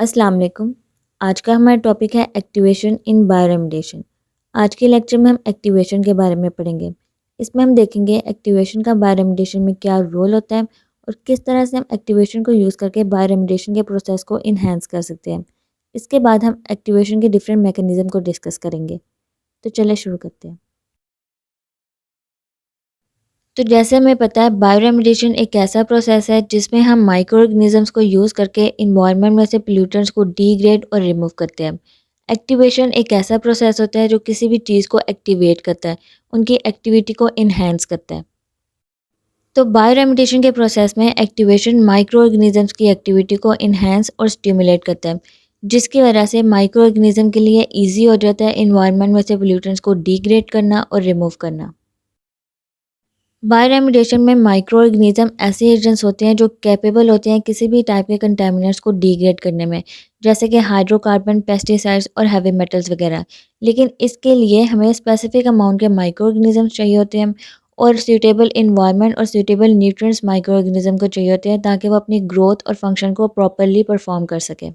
अस्सलाम वालेकुम। आज का हमारा टॉपिक है एक्टिवेशन इन बायोरेमेडिएशन। आज के लेक्चर में हम एक्टिवेशन के बारे में पढ़ेंगे। इसमें हम देखेंगे एक्टिवेशन का बायोरेमेडिएशन में क्या रोल होता है और किस तरह से हम एक्टिवेशन को यूज़ करके बायोरेमेडिएशन के प्रोसेस को इन्हेंस कर सकते हैं। इसके बाद हम एक्टिवेशन के डिफरेंट मैकेनिज़्म को डिस्कस करेंगे। तो चलिए शुरू करते हैं। तो जैसे हमें पता है बायोरेमेडिएशन एक ऐसा प्रोसेस है जिसमें हम माइक्रो ऑर्गेनिजम्स को यूज़ करके इन्वायरमेंट में से पोल्यूटेंट्स को डिग्रेड और रिमूव करते हैं। एक्टिवेशन एक ऐसा प्रोसेस होता है जो किसी भी चीज़ को एक्टिवेट करता है, उनकी एक्टिविटी को इन्हेंस करता है। तो बायोरेमेडिएशन के प्रोसेस में एक्टिवेशन माइक्रो ऑर्गेनिजम्स की एक्टिविटी को इन्हेंस और स्टिमुलेट करता है, जिसकी वजह से माइक्रो ऑर्गेनिज्म के लिए ईजी हो जाता है इन्वायरमेंट में से पोल्यूटेंट्स को डिग्रेड करना और रिमूव करना। बायोरेमेडिएशन में माइक्रो ऑर्गेनिज्म ऐसे एजेंट्स होते हैं जो कैपेबल होते हैं किसी भी टाइप के कंटेमिनेंट्स को डिग्रेड करने में, जैसे कि हाइड्रोकार्बन, पेस्टिसाइड्स और हैवी मेटल्स वगैरह। लेकिन इसके लिए हमें स्पेसिफिक अमाउंट के माइक्रो ऑर्गेनिजम्स चाहिए होते हैं और सूटेबल इन्वायरमेंट और सूटेबल न्यूट्रिएंट्स माइक्रो ऑर्गेनिज्म को चाहिए होते हैं ताकि वो अपनी ग्रोथ और फंक्शन को प्रॉपरली परफॉर्म कर सके।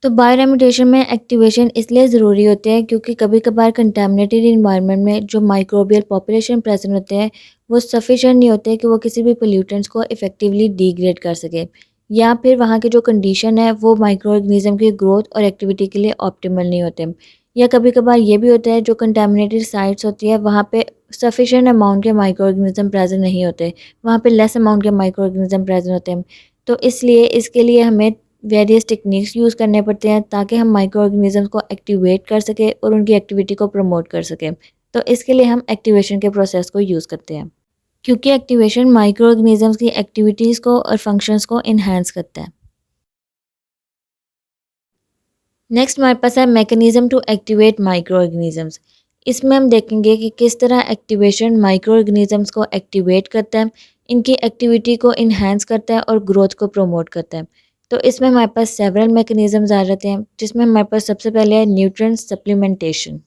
तो बायोरेमेडिएशन में एक्टिवेशन इसलिए ज़रूरी होते हैं क्योंकि कभी कभार कंटामिनेटेड इन्वायरमेंट में जो माइक्रोबियल पॉपुलेशन प्रेजेंट होते हैं वो सफिशेंट नहीं होते कि वो किसी भी पोल्यूटेंट्स को इफेक्टिवली डिग्रेड कर सके, या फिर वहाँ की जो कंडीशन है वो माइक्रो ऑर्गेनिज्म की ग्रोथ और एक्टिविटी के लिए ऑप्टिमल नहीं होते। या कभी कभार ये भी होता है जो कंटामिनेटेड साइट्स होती है वहाँ पे सफिशेंट अमाउंट के माइक्रो ऑर्गेनिज्म प्रेजेंट नहीं होते, वहाँ पे लेस अमाउंट के माइक्रो ऑर्गेनिज्म प्रेजेंट होते हैं। तो इसलिए इसके लिए हमें वेरियस टेक्निक्स यूज़ करने पड़ते हैं ताकि हम माइक्रो ऑर्गेनिज़म्स को एक्टिवेट कर सकें और उनकी एक्टिविटी को प्रमोट कर सकें। तो इसके लिए हम एक्टिवेशन के प्रोसेस को यूज़ करते हैं, क्योंकि एक्टिवेशन माइक्रो ऑर्गेनिज़म्स की एक्टिविटीज़ को और फंक्शंस को इन्हेंस करता है। नेक्स्ट हमारे पास है mechanism to activate micro organisms. इसमें हम देखेंगे कि किस तरह एक्टिवेशन माइक्रो ऑर्गेनिज़म्स को एक्टिवेट करता है, इनकी एक्टिविटी को इन्हेंस करता है और ग्रोथ को प्रमोट करता है। तो इसमें हमारे पास सेवरल मैकेनिज़म्स आ जाते हैं, जिसमें हमारे पास सबसे पहले है न्यूट्रिएंट सप्लीमेंटेशन।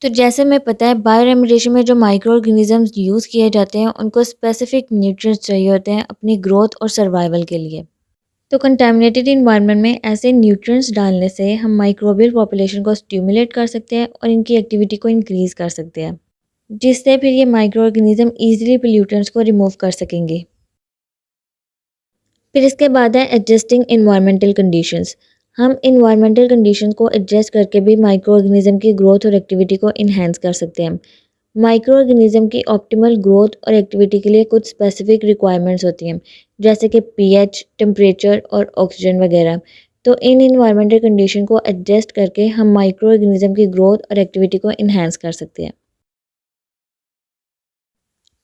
तो जैसे हमें पता है बायोरेमेडिएशन में जो माइक्रो ऑर्गेनिज़म्स यूज़ किए जाते हैं उनको स्पेसिफिक न्यूट्रिएंट्स चाहिए होते हैं अपनी ग्रोथ और सर्वाइवल के लिए। तो कंटामिनेटेड इन्वायरमेंट में ऐसे न्यूट्रिएंट्स डालने से हम माइक्रोबियल पॉपुलेशन को स्टिमुलेट कर सकते हैं और इनकी एक्टिविटी को इंक्रीज़ कर सकते हैं, जिससे फिर ये माइक्रो ऑर्गेनिज्म ईजिली पोल्यूटेंट्स को रिमूव कर सकेंगे। फिर इसके बाद है एडजस्टिंग इन्वायरमेंटल कंडीशंस। हम इन्वायरमेंटल कंडीशंस को एडजस्ट करके भी माइक्रो ऑर्गेनिज्म की ग्रोथ और एक्टिविटी को इन्हेंस कर सकते हैं। माइक्रो ऑर्गेनिज्म की ऑप्टिमल ग्रोथ और एक्टिविटी के लिए कुछ स्पेसिफिक रिक्वायरमेंट्स होती हैं, जैसे कि पीएच, टेम्परेचर और ऑक्सीजन वगैरह। तो इन इन्वायरमेंटल कंडीशन को एडजस्ट करके हम माइक्रो ऑर्गेनिज्म की ग्रोथ और एक्टिविटी को इन्हेंस कर सकते हैं।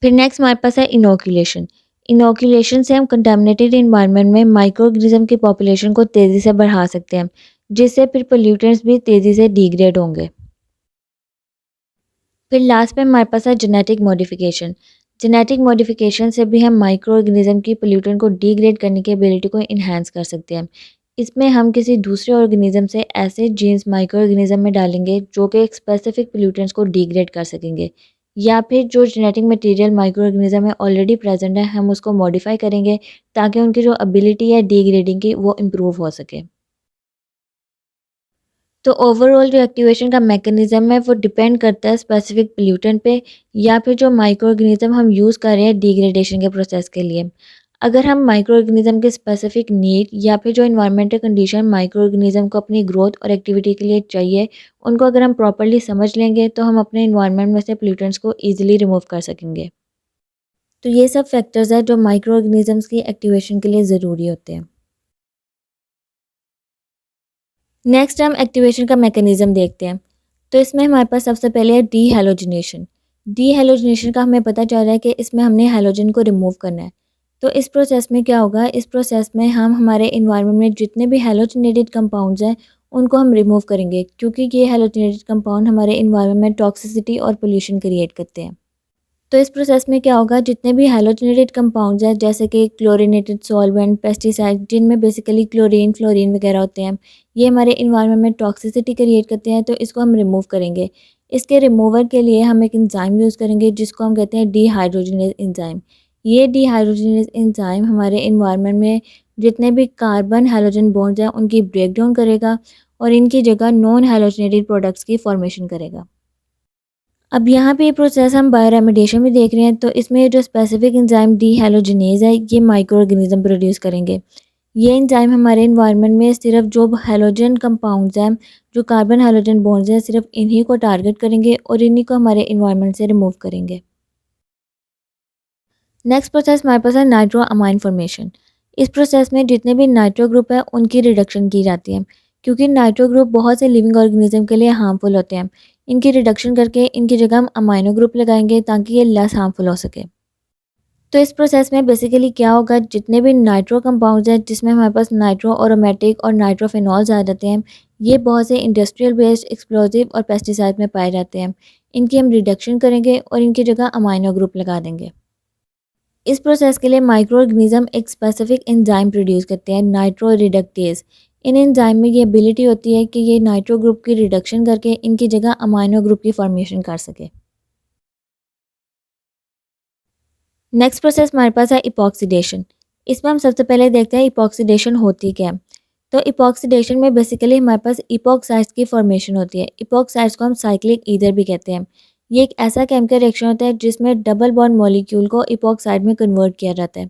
फिर नेक्स्ट हमारे पास है इनोकुलेशन। इनोकुलेशन से हम कंटामिनेटेड इन्वायरमेंट में माइक्रो ऑर्गेनिज्म की पॉपुलेशन को तेज़ी से बढ़ा सकते हैं, जिससे फिर पोल्यूटेंट्स भी तेज़ी से डिग्रेड होंगे। फिर लास्ट में हमारे पास है जेनेटिक मॉडिफिकेशन। जेनेटिक मॉडिफिकेशन से भी हम माइक्रो ऑर्गेनिज्म की पोल्यूटेंट को डिग्रेड करने की एबिलिटी को इन्हेंस कर सकते हैं। इसमें हम किसी दूसरे ऑर्गेनिज्म से ऐसे जीन्स माइक्रो ऑर्गेनिज्म में डालेंगे जो कि एक स्पेसिफिक पोल्यूटेंट्स को डिग्रेड कर सकेंगे, या फिर जो जेनेटिक मटेरियल माइक्रो ऑर्गेनिज्म में ऑलरेडी प्रेजेंट है हम उसको मॉडिफाई करेंगे ताकि उनकी जो एबिलिटी है डिग्रेडिंग की वो इम्प्रूव हो सके। तो ओवरऑल जो एक्टिवेशन का मैकेनिज़्म है वो डिपेंड करता है स्पेसिफिक पोल्यूटेंट पे, या फिर जो माइक्रो ऑर्गेनिज्म हम यूज़ कर रहे हैं डिग्रेडेशन के प्रोसेस के लिए। अगर हम माइक्रो ऑर्गेनिज्म के स्पेसिफिक नीड या फिर जो इन्वायरमेंटल कंडीशन माइक्रो ऑर्गेनिज्म को अपनी ग्रोथ और एक्टिविटी के लिए चाहिए, उनको अगर हम प्रॉपर्ली समझ लेंगे तो हम अपने इन्वायरमेंट में से पोल्यूटेंट्स को ईजिली रिमूव कर सकेंगे। तो ये सब फैक्टर्स हैं जो माइक्रो ऑर्गेनिजम्स की एक्टिवेशन के लिए ज़रूरी होते हैं। नेक्स्ट हम एक्टिवेशन का मैकेनिज़्म देखते हैं। तो इसमें हमारे पास सबसे पहले है डीहैलोजिनेशन। डीहैलोजिनेशन का हमें पता चल रहा है कि इसमें हमने हैलोजन को रिमूव करना है। तो इस प्रोसेस में क्या होगा, इस प्रोसेस में हम हमारे इन्वायरमेंट में जितने भी हैलोजिनेटेड कंपाउंड्स हैं उनको हम रिमूव करेंगे, क्योंकि ये हैलोजिनेटेड कंपाउंड हमारे इन्वायरमेंट में टॉक्सिसिटी और पोल्यूशन क्रिएट करते हैं। तो इस प्रोसेस में क्या होगा, जितने भी हैलोजनेटेड कंपाउंड्स हैं जैसे कि क्लोरीनेटेड सॉल्वेंट, पेस्टिसाइड जिनमें बेसिकली क्लोरीन, फ्लोरीन वगैरह होते हैं, ये हमारे इन्वायरमेंट में टॉक्सिसिटी क्रिएट करते हैं, तो इसको हम रिमूव करेंगे। इसके रिमूवर के लिए हम एक एंजाइम यूज़ करेंगे जिसको हम कहते हैं डीहाइड्रोजनेज एंजाइम। ये डीहाइड्रोजनेज एंजाइम हमारे इन्वायरमेंट में जितने भी कार्बन हैलोजन बॉन्ड्स हैं उनकी ब्रेक डाउन करेगा और इनकी जगह नॉन हैलोजनेटेड प्रोडक्ट्स की फॉर्मेशन करेगा। अब यहाँ पे ये प्रोसेस हम बायोरेमिडिएशन में देख रहे हैं, तो इसमें जो स्पेसिफिक एंजाइम डी हैलोजिनेज है ये माइक्रो ऑर्गेनिज्म प्रोड्यूस करेंगे। ये एंजाइम हमारे इन्वायरमेंट में सिर्फ जो हैलोजन कंपाउंड्स हैं, जो कार्बन हैलोजन बॉन्ड्स हैं, सिर्फ इन्हीं को टारगेट करेंगे और इन्हीं को हमारे इन्वायरमेंट से रिमूव करेंगे। नेक्स्ट प्रोसेस हमारे पास है नाइट्रो अमाइन फॉर्मेशन। इस प्रोसेस में जितने भी नाइट्रो ग्रुप है उनकी रिडक्शन की जाती है, क्योंकि नाइट्रो ग्रुप बहुत से लिविंग ऑर्गेनिज्म के लिए हार्मफुल होते हैं। इनकी रिडक्शन करके इनकी जगह हम अमाइनो ग्रुप लगाएंगे ताकि ये लेस हार्मफुल हो सके। तो इस प्रोसेस में बेसिकली क्या होगा, जितने भी नाइट्रो कंपाउंड्स हैं जिसमें हमारे पास नाइट्रो एरोमेटिक और नाइट्रोफेनॉल्स आ जाते हैं, ये बहुत से इंडस्ट्रियल बेस्ड एक्सप्लोजिव और पेस्टिसाइड में पाए जाते हैं। इनकी हम रिडक्शन करेंगे और इनकी जगह अमाइनो ग्रुप लगा देंगे। इस प्रोसेस के लिए माइक्रो ऑर्गेनिज्म एक स्पेसिफिक एंजाइम प्रोड्यूस करते हैं, नाइट्रो रिडक्टेज। इन एंजाइम में ये एबिलिटी होती है कि ये नाइट्रो ग्रुप की रिडक्शन करके इनकी जगह अमाइनो ग्रुप की फॉर्मेशन कर सके। नेक्स्ट प्रोसेस हमारे पास है इपॉक्सीडेशन। इसमें हम सबसे पहले देखते हैं इपॉक्सीडेशन होती क्या है। तो इपॉक्सीडेशन में बेसिकली हमारे पास इपॉक्साइड्स की फॉर्मेशन होती है। इपॉक्साइड्स को हम साइक्लिक ईथर भी कहते हैं। ये एक ऐसा केमिकल रिएक्शन होता है जिसमें डबल बॉन्ड मॉलिक्यूल को इपॉक्साइड में कन्वर्ट किया जाता है।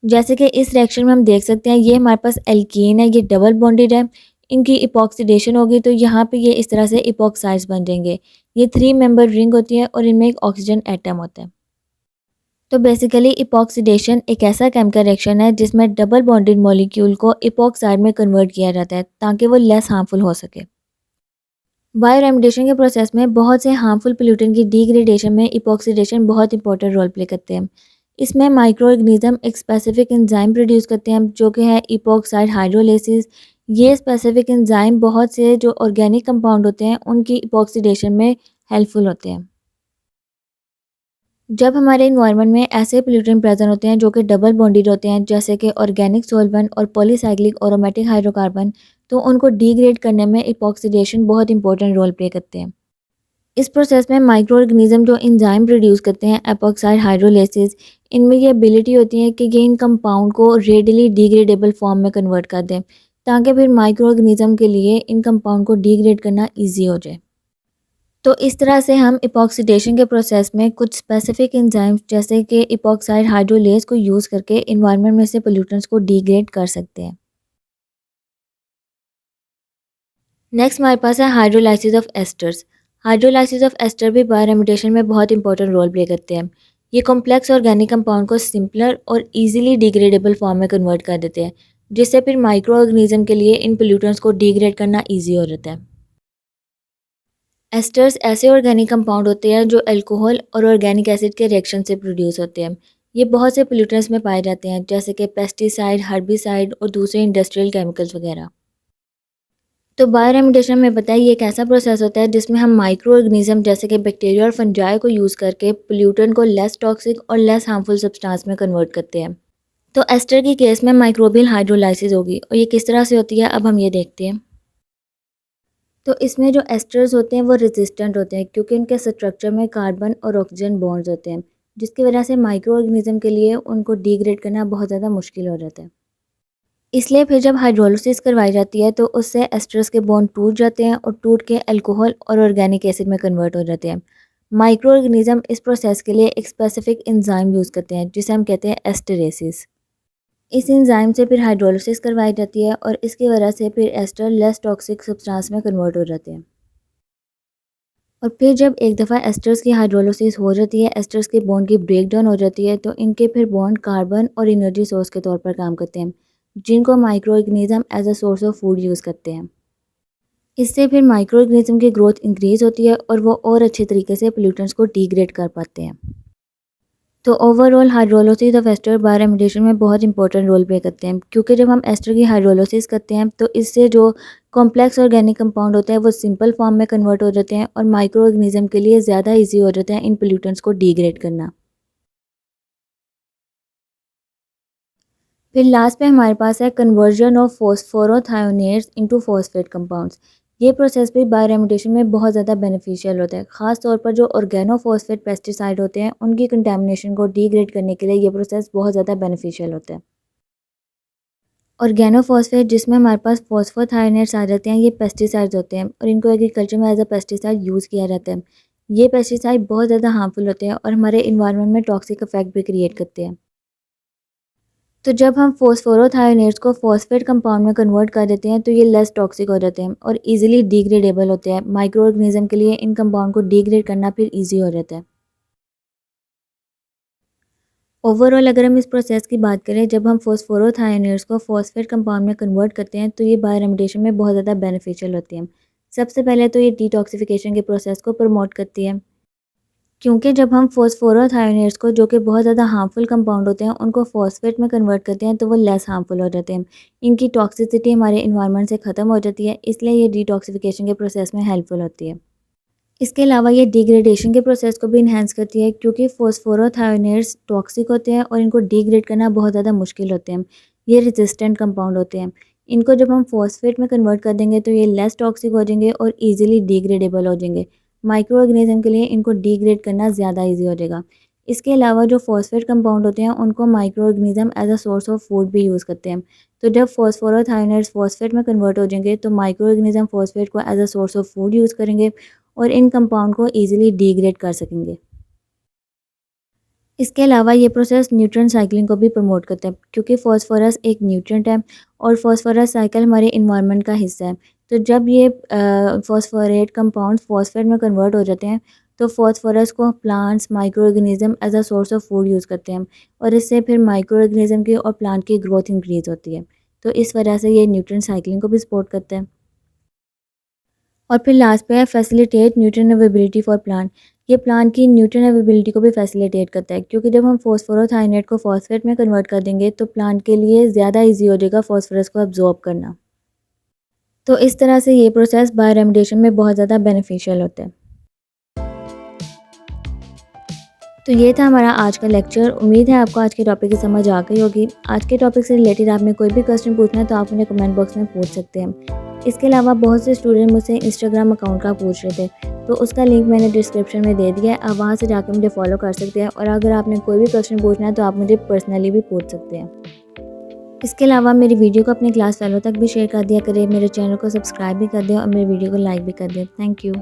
जैसे कि इस रिएक्शन में हम देख सकते हैं, ये हमारे पास एल्कीन है, ये डबल बॉन्डेड है। इनकी इपॉक्सीडेशन होगी तो यहाँ पे ये इस तरह से इपॉक्साइड्स बन जाएंगे। ये 3 मेंबर रिंग होती है और इनमें एक ऑक्सीजन एटम होता है। तो बेसिकली इपॉक्सीडेशन एक ऐसा केमिकल रिएक्शन है जिसमें डबल बॉन्डेड मॉलिक्यूल को इपॉक्साइड में कन्वर्ट किया जाता है ताकि वो लेस हार्मफुल हो सके। बायोरेमिडिएशन के प्रोसेस में बहुत से हार्मफुल पोल्यूटेंट की डिग्रेडेशन में इपॉक्सीडेशन बहुत इंपॉर्टेंट रोल प्ले करते हैं। इसमें माइक्रो ऑर्गेनिज्म एक स्पेसिफिक एंजाइम प्रोड्यूस करते हैं जो कि है इपॉक्साइड हाइड्रोलिसिस। ये स्पेसिफिक एंजाइम बहुत से जो ऑर्गेनिक कंपाउंड होते हैं उनकी इपॉक्सीडेशन में हेल्पफुल होते हैं। जब हमारे इन्वायरमेंट में ऐसे पोल्यूटेंट प्रेजेंट होते हैं जो कि डबल बॉन्डेड होते हैं, जैसे कि ऑर्गेनिक सॉल्वेंट और पॉलीसाइक्लिक एरोमेटिक हाइड्रोकार्बन, तो उनको डिग्रेड करने में इपॉक्सीडेशन बहुत इंपॉर्टेंट रोल प्ले करते हैं। इस प्रोसेस में माइक्रो ऑर्गेनिज्म जो एंजाइम प्रोड्यूस करते हैं एपॉक्साइड हाइड्रोलिसिस, इनमें ये एबिलिटी होती है कि ये इन कंपाउंड को रेडिली डिग्रेडेबल फॉर्म में कन्वर्ट कर दें ताकि फिर माइक्रो ऑर्गेनिज्म के लिए इन कंपाउंड को डिग्रेड करना ईजी हो जाए। तो इस तरह से हम इपॉक्सीडेशन के प्रोसेस में कुछ स्पेसिफिक एंजाइम्स जैसे कि इपॉक्साइड हाइड्रोलेज को यूज़ करके इन्वायरमेंट में से पोल्यूटेंट्स को डिग्रेड कर सकते हैं। नेक्स्ट हमारे पास है hydrolysis of esters. Hydrolysis of ester भी बायोरेमिडिएशन में बहुत इंपॉर्टेंट रोल प्ले करते हैं। ये कॉम्प्लेक्स ऑर्गेनिक कंपाउंड को सिंपलर और इजीली डिग्रेडेबल फॉर्म में कन्वर्ट कर देते हैं, जिससे फिर माइक्रो ऑर्गेनिज्म के लिए इन पोल्यूटेंट्स को डिग्रेड करना ईजी हो जाता है। एस्टर्स ऐसे ऑर्गेनिक कंपाउंड होते हैं जो अल्कोहल और ऑर्गेनिक एसिड के रिएक्शन से प्रोड्यूस होते हैं। ये बहुत से पोल्यूटेंट्स में पाए जाते हैं जैसे कि पेस्टिसाइड, हर्बिसाइड और दूसरे इंडस्ट्रियल केमिकल्स वगैरह। तो बायोरेमिडिएशन में बताइए ये एक ऐसा प्रोसेस होता है जिसमें हम माइक्रो ऑर्गेनिज्म जैसे कि बैक्टीरिया और फंजाई को यूज़ करके पोल्यूटेंट को लेस टॉक्सिक और लेस हार्मफुल सब्सटेंस में कन्वर्ट करते हैं। तो एस्टर की केस में माइक्रोबियल हाइड्रोलाइसिस होगी और ये किस तरह से होती है अब हम ये देखते हैं। तो इसमें जो एस्टर्स होते हैं वो रेजिस्टेंट होते हैं क्योंकि इनके स्ट्रक्चर में कार्बन और ऑक्सीजन बॉन्ड्स होते हैं, जिसकी वजह से माइक्रो ऑर्गेनिज्म के लिए उनको डिग्रेड करना बहुत ज़्यादा मुश्किल हो जाता है। इसलिए फिर जब हाइड्रोलिसिस करवाई जाती है तो उससे एस्टर्स के बॉन्ड टूट जाते हैं और टूट के अल्कोहल और ऑर्गेनिक एसिड में कन्वर्ट हो जाते हैं। माइक्रो ऑर्गेनिज्म इस प्रोसेस के लिए एक स्पेसिफिक एंजाइम यूज़ करते हैं जिसे हम कहते हैं एस्टरेसिस। इस एंजाइम से फिर हाइड्रोलिसिस करवाई जाती है और इसकी वजह से फिर एस्टर लेस टॉक्सिक सब्सटेंस में कन्वर्ट हो जाते हैं। और फिर जब एक दफ़ा एस्टर्स की हाइड्रोलिसिस हो जाती है, एस्टर्स के बॉन्ड की ब्रेक डाउन हो जाती है, तो इनके फिर बॉन्ड कार्बन और एनर्जी सोर्स के तौर पर काम करते हैं, जिनको micro organism as a source of food use करते हैं। इससे फिर माइक्रो ऑर्गेनिज्म की ग्रोथ इंक्रीज़ होती है और वो और अच्छे तरीके से पोल्यूटेंट्स को डिग्रेड कर पाते हैं। तो overall hydrolysis of ester bioremediation में बहुत इंपॉर्टेंट रोल प्ले करते हैं, क्योंकि जब हम एस्टर की हाइड्रोलिसिस करते हैं तो इससे जो कॉम्प्लेक्स ऑर्गेनिक कंपाउंड होता है वो सिंपल फॉर्म में कन्वर्ट हो जाते हैं और माइक्रो ऑर्गेनिज्म के लिए ज़्यादा इजी हो जाता है इन पोल्यूटेंट्स को डिग्रेड करना। फिर लास्ट में हमारे पास है conversion of phosphorothionates into phosphate compounds. ये प्रोसेस भी बायोरेमिडिएशन में बहुत ज़्यादा बेनिफिशियल होता है, ख़ास तौर पर जो ऑर्गेनोफॉस्फेट पेस्टिसाइड होते हैं उनकी कंटेमिनेशन को डिग्रेड करने के लिए ये प्रोसेस बहुत ज़्यादा बेनिफिशियल होता है। ऑर्गेनोफॉस्फेट जिसमें हमारे पास फॉस्फोथायोनाइड्स आ जाते हैं, ये पेस्टिसाइड्स होते हैं और इनको एग्रीकल्चर में एज अ पेस्टिसाइड यूज़ किया जाता है। ये पेस्टिसाइड बहुत ज़्यादा हार्मफुल होते हैं और हमारे इन्वायरमेंट में टॉक्सिक इफेक्ट भी क्रिएट करते हैं। तो जब हम फॉस्फोरोथायोनेट्स को फॉस्फेट कंपाउंड में कन्वर्ट कर देते हैं तो ये लेस टॉक्सिक हो जाते हैं और इजीली डिग्रेडेबल होते हैं। माइक्रो ऑर्गेनिज्म के लिए इन कंपाउंड को डिग्रेड करना फिर इजी हो जाता है। ओवरऑल अगर हम इस प्रोसेस की बात करें, जब हम फॉस्फोरोथायोनेट्स को फॉस्फेट कंपाउंड में कन्वर्ट करते हैं तो ये बायोरेमिडिएशन में बहुत ज़्यादा बेनिफिशियल होती हैं। सबसे पहले तो ये डिटॉक्सिफिकेशन के प्रोसेस को प्रमोट करती है, क्योंकि जब हम फॉस्फोरोथायोनेट्स को, जो कि बहुत ज़्यादा हार्मफुल कंपाउंड होते हैं, उनको फॉस्फेट में कन्वर्ट करते हैं तो वो लेस हार्मफुल हो जाते हैं। इनकी टॉक्सिसिटी हमारे इन्वायरमेंट से ख़त्म हो जाती है, इसलिए ये डिटॉक्सिफिकेशन के प्रोसेस में हेल्पफुल होती है। इसके अलावा ये डिग्रेडेशन के प्रोसेस को भी इन्हेंस करती है, क्योंकि फॉस्फोरोथायोनेट्स टॉक्सिक होते हैं और इनको डिग्रेड करना बहुत ज़्यादा मुश्किल होते हैं। ये रेजिस्टेंट कंपाउंड होते हैं। इनको जब हम फॉस्फेट में कन्वर्ट कर देंगे तो ये लेस टॉक्सिक हो जाएंगे और ईजिली डिग्रेडेबल हो जाएंगे। माइक्रो ऑर्गेनिज्म के लिए इनको डिग्रेड करना ज़्यादा ईजी हो जाएगा। इसके अलावा जो फॉस्फेट कंपाउंड होते हैं उनको micro organism as a source of food भी यूज़ करते हैं। तो जब फॉस्फोरोथायोनेट्स फॉस्फेट में कन्वर्ट हो जाएंगे तो माइक्रो ऑर्गेनिज्म फॉस्फेट को as a source of food use करेंगे और इन कंपाउंड को ईजिली डिग्रेड कर सकेंगे। इसके अलावा ये प्रोसेस न्यूट्रिएंट साइक्लिंग को भी प्रमोट करता है, क्योंकि फॉस्फोरस एक न्यूट्रिएंट है और फॉस्फोरस साइकिल हमारे इन्वायरमेंट का हिस्सा है। तो जब ये फॉस्फोरेट कंपाउंड फॉस्फेट में कन्वर्ट हो जाते हैं तो फॉस्फोरस को plants, micro organism as a source of food use करते हैं और इससे फिर माइक्रो ऑर्गेनिज्म की और प्लांट की ग्रोथ इंक्रीज होती है। तो इस वजह से ये न्यूट्रिएंट साइक्लिंग को भी सपोर्ट करता है। और फिर लास्ट पे है facilitate nutrient availability for plant. ये प्लांट की न्यूट्रिएंट अवेलेबिलिटी को भी फैसिलिटेट करता है, क्योंकि जब हम फॉस्फोरोथायोनेट को फॉस्फेट में कन्वर्ट कर देंगे तो प्लांट के लिए ज़्यादा इजी हो जाएगा फॉस्फोरस को अब्जॉर्ब करना। तो इस तरह से ये प्रोसेस बायोरेमिडिएशन में बहुत ज़्यादा बेनिफिशियल होता है। तो ये था हमारा आज का लेक्चर। उम्मीद है आपको आज के टॉपिक की समझ आ गई होगी। आज के टॉपिक से रिलेटेड आपने कोई भी क्वेश्चन पूछना है तो आप मुझे कमेंट बॉक्स में पूछ सकते हैं। इसके अलावा बहुत से स्टूडेंट मुझसे इंस्टाग्राम अकाउंट का पूछ रहे थे, तो उसका लिंक मैंने डिस्क्रिप्शन में दे दिया है। आप वहाँ से जाकर मुझे फॉलो कर सकते हैं और अगर आपने कोई भी क्वेश्चन पूछना है तो आप मुझे पर्सनली भी पूछ सकते हैं। इसके अलावा मेरी वीडियो को अपने क्लास फेलो तक भी शेयर कर दिया करें, मेरे चैनल को सब्सक्राइब भी कर दें और मेरे वीडियो को लाइक भी कर दें। Thank you.